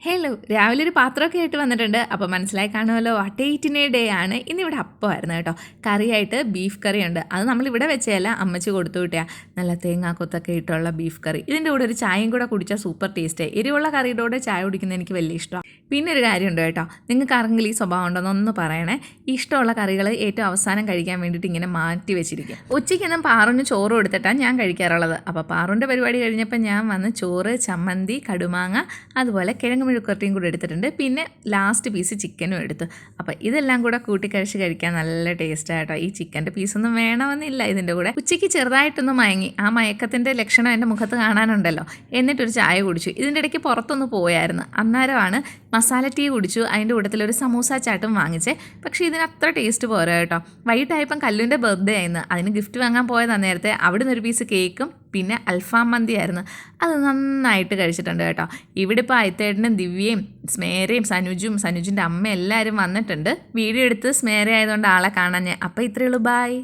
Hello രാവിലെ ഒരു പാത്രമൊക്കെ ആയിട്ട് വന്നിട്ടുണ്ട്. അപ്പോൾ മനസ്സിലായി കാണുമല്ലോ, ഡേറ്റിനെ ഡേ ആണ്. ഇന്നിവിടെ അപ്പമായിരുന്നു കേട്ടോ. കറിയായിട്ട് ബീഫ് കറിയുണ്ട്. അത് നമ്മളിവിടെ വെച്ചതല്ല, അമ്മച്ചി കൊടുത്തു വിട്ടിയാ. നല്ല തേങ്ങാക്കൊത്തൊക്കെ ഇട്ടുള്ള ബീഫ് കറി. ഇതിൻ്റെ കൂടെ ഒരു ചായയും കൂടെ കുടിച്ചാൽ സൂപ്പർ ടേസ്റ്റ്. എരിവുള്ള കറിയുടെ കൂടെ ചായ കുടിക്കുന്നത് എനിക്ക് വലിയ ഇഷ്ടമാണ്. പിന്നെ ഒരു കാര്യമുണ്ട് കേട്ടോ, നിങ്ങൾക്ക് ആരെങ്കിലും ഈ സ്വഭാവം ഉണ്ടോയെന്നൊന്ന് പറയണേ. ഇഷ്ടമുള്ള കറികൾ ഏറ്റവും അവസാനം കഴിക്കാൻ വേണ്ടിയിട്ട് ഇങ്ങനെ മാറ്റി വെച്ചിരിക്കും. ഉച്ചയ്ക്കൊന്നും പാറുന് ചോറ് കൊടുത്തിട്ടാണ് ഞാൻ കഴിക്കാറുള്ളത്. അപ്പോൾ പാറുൻ്റെ പരിപാടി കഴിഞ്ഞപ്പോൾ ഞാൻ വന്ന് ചോറ്, ചമ്മന്തി, കടുമാങ്ങ, അതുപോലെ കിഴങ്ങ് മെഴുക്കുവരട്ടിയും കൂടെ എടുത്തിട്ടുണ്ട്. പിന്നെ ലാസ്റ്റ് പീസ് ചിക്കനും എടുത്തു. അപ്പോൾ ഇതെല്ലാം കൂടെ കൂട്ടിക്കഴിച്ച് കഴിക്കാൻ നല്ല ടേസ്റ്റായിട്ടോ. ഈ ചിക്കൻ്റെ പീസൊന്നും വേണമെന്നില്ല ഇതിൻ്റെ കൂടെ. ഉച്ചയ്ക്ക് ചെറുതായിട്ടൊന്ന് മയങ്ങി. ആ മയക്കത്തിൻ്റെ ലക്ഷണം എൻ്റെ മുഖത്ത് കാണാനുണ്ടല്ലോ. എന്നിട്ടൊരു ചായ കുടിച്ചു. ഇതിൻ്റെ ഇടയ്ക്ക് പുറത്തൊന്ന് പോയായിരുന്നു. അന്നേരമാണ് മസാല ടീ കുടിച്ചു. അതിൻ്റെ കൂട്ടത്തിലൊരു സമൂസ ചാട്ടും വാങ്ങിച്ചേ. പക്ഷേ ഇതിന് അത്ര ടേസ്റ്റ് പോരാ കേട്ടോ. വൈകിട്ടായപ്പം കല്ലുവിൻ്റെ ബർത്ത്ഡേ ആയിരുന്നു. അതിന് ഗിഫ്റ്റ് വാങ്ങാൻ പോയതാണ് നേരത്തെ. അവിടെ നിന്നൊരു പീസ് കേക്കും പിന്നെ അൽഫാം മന്തിയായിരുന്നു. അത് നന്നായിട്ട് കഴിച്ചിട്ടുണ്ട് കേട്ടോ. ഇവിടെ ഇപ്പോൾ അയത്തേട്ടനും ദിവ്യയും സ്മേരയും സനുജിൻ്റെ അമ്മ എല്ലാവരും വന്നിട്ടുണ്ട്. വീഡിയോ എടുത്ത് സ്മേര ആയതുകൊണ്ട് ആളെ കാണാൻ ഞാൻ. അപ്പോൾ ഇത്രയേ ഉള്ളൂ. ബായ്.